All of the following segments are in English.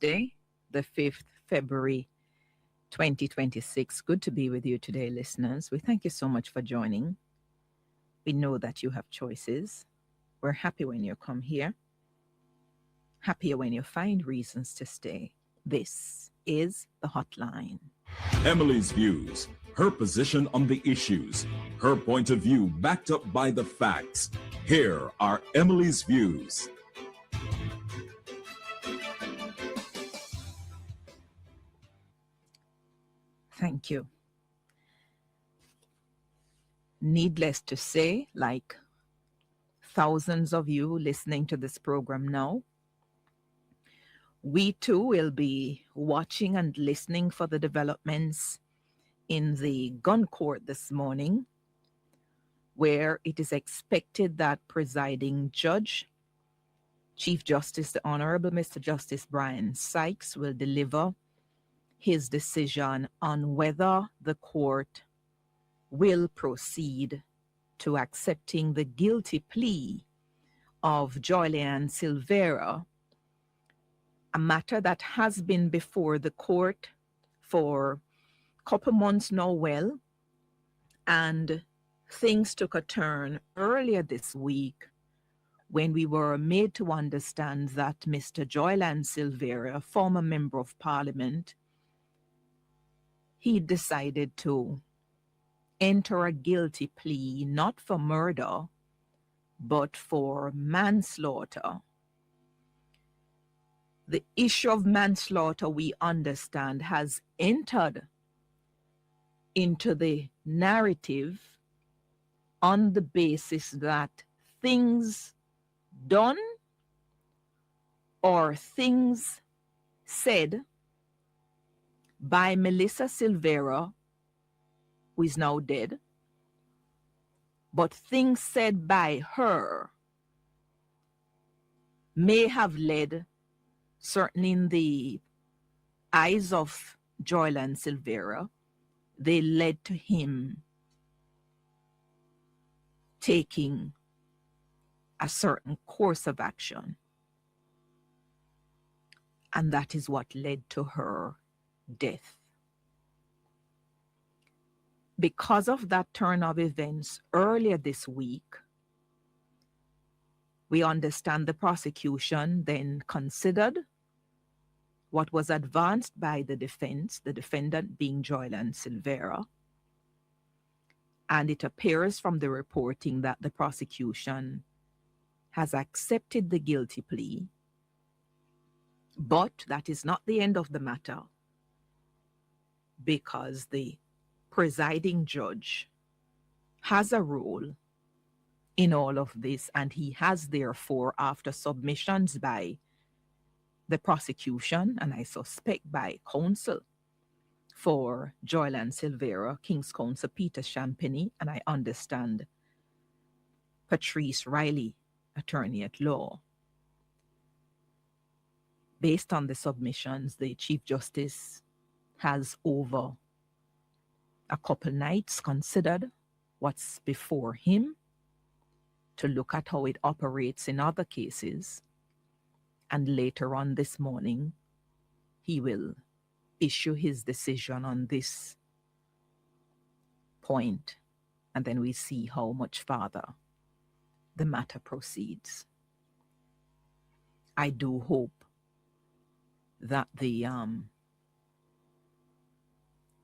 Day, the 5th February 2026. Good to be with you today, listeners. We thank you so much for joining. We know that you have choices. We're happy when you come here, happier when you find reasons to stay. This is the hotline. Emily's views, her position on the issues, her point of view backed up by the facts. Here are Emily's views. Thank you. Needless to say, like thousands of you listening to this program now, we too will be watching and listening for the developments in the gun court this morning, where it is expected that presiding judge, Chief Justice, the Honorable Mr. Justice Brian Sykes, will deliver his decision on whether the court will proceed to accepting the guilty plea of Joyan Silvera, a matter that has been before the court for a couple months now, and things took a turn earlier this week when we were made to understand that Mr. Joyan Silvera, a former member of parliament, he decided to enter a guilty plea not for murder, but for manslaughter. The issue of manslaughter, we understand, has entered into the narrative on the basis that things done or things said by Melissa Silvera, who is now dead, but things said by her may have led, certainly in the eyes of Joyan Silvera, they led to him taking a certain course of action. And that is what led to her death. Because of that turn of events earlier this week, we understand the prosecution then considered what was advanced by the defense, the defendant being Joyan Silvera, and it appears from the reporting that the prosecution has accepted the guilty plea, but that is not the end of the matter, because the presiding judge has a role in all of this, and he has therefore, after submissions by the prosecution, and I suspect by counsel for Joyan Silvera, King's Counsel Peter Champagny, and I understand Patrice Riley, attorney at law. Based on the submissions, the Chief Justice has over a couple nights considered what's before him to look at how it operates in other cases. And later on this morning, he will issue his decision on this point. And then we see how much farther the matter proceeds. I do hope that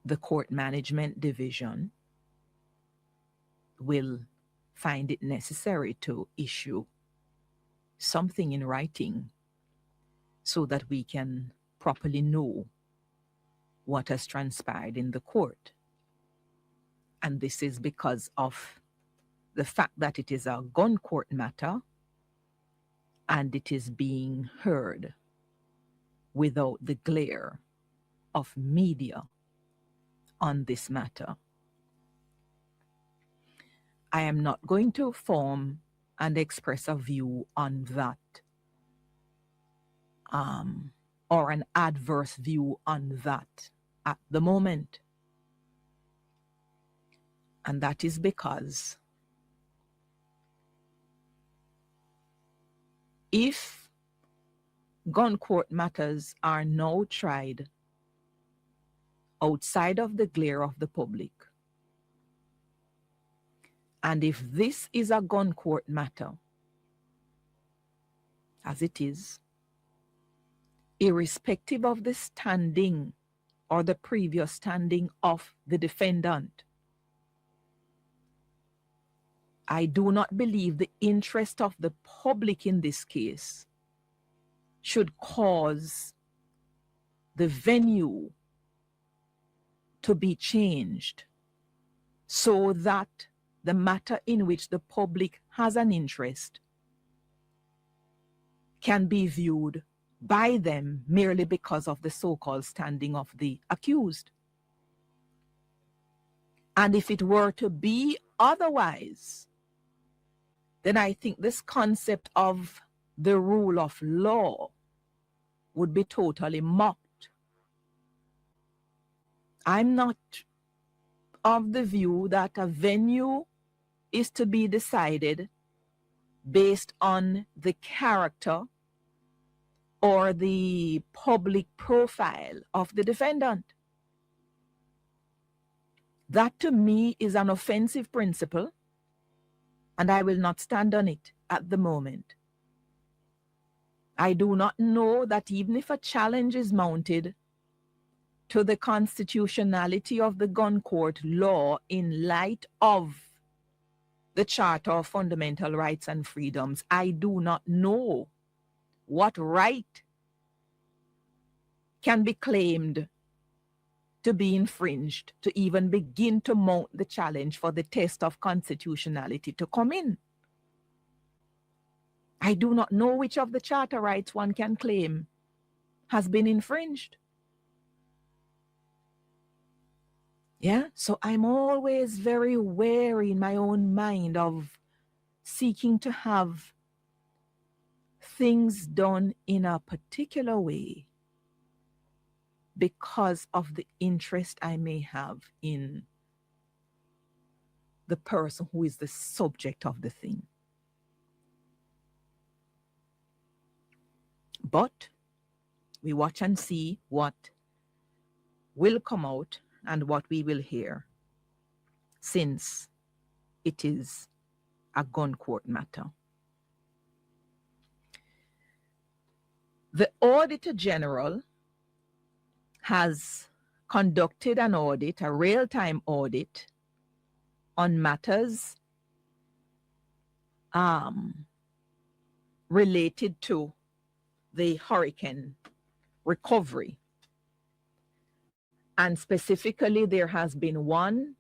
the court management division will find it necessary to issue something in writing so that we can properly know what has transpired in the court. And this is because of the fact that it is a gun court matter and it is being heard without the glare of media on this matter. I am not going to form and express a view on that, or an adverse view on that at the moment. And that is because if gun court matters are now tried outside of the glare of the public. And if this is a gun court matter, as it is, irrespective of the standing or the previous standing of the defendant, I do not believe the interest of the public in this case should cause the venue to be changed so that the matter in which the public has an interest can be viewed by them merely because of the so-called standing of the accused. And if it were to be otherwise, then I think this concept of the rule of law would be totally mocked. I'm not of the view that a venue is to be decided based on the character or the public profile of the defendant. That to me is an offensive principle, and I will not stand on it at the moment. I do not know that even if a challenge is mounted to the constitutionality of the gun court law in light of the Charter of Fundamental Rights and Freedoms, I do not know what right can be claimed to be infringed to even begin to mount the challenge for the test of constitutionality to come in. I do not know which of the charter rights one can claim has been infringed. Yeah, so I'm always very wary in my own mind of seeking to have things done in a particular way because of the interest I may have in the person who is the subject of the thing. But we watch and see what will come out and what we will hear, since it is a gun court matter. The Auditor General has conducted an audit, a real-time audit, on matters related to the hurricane recovery. And specifically, there has been one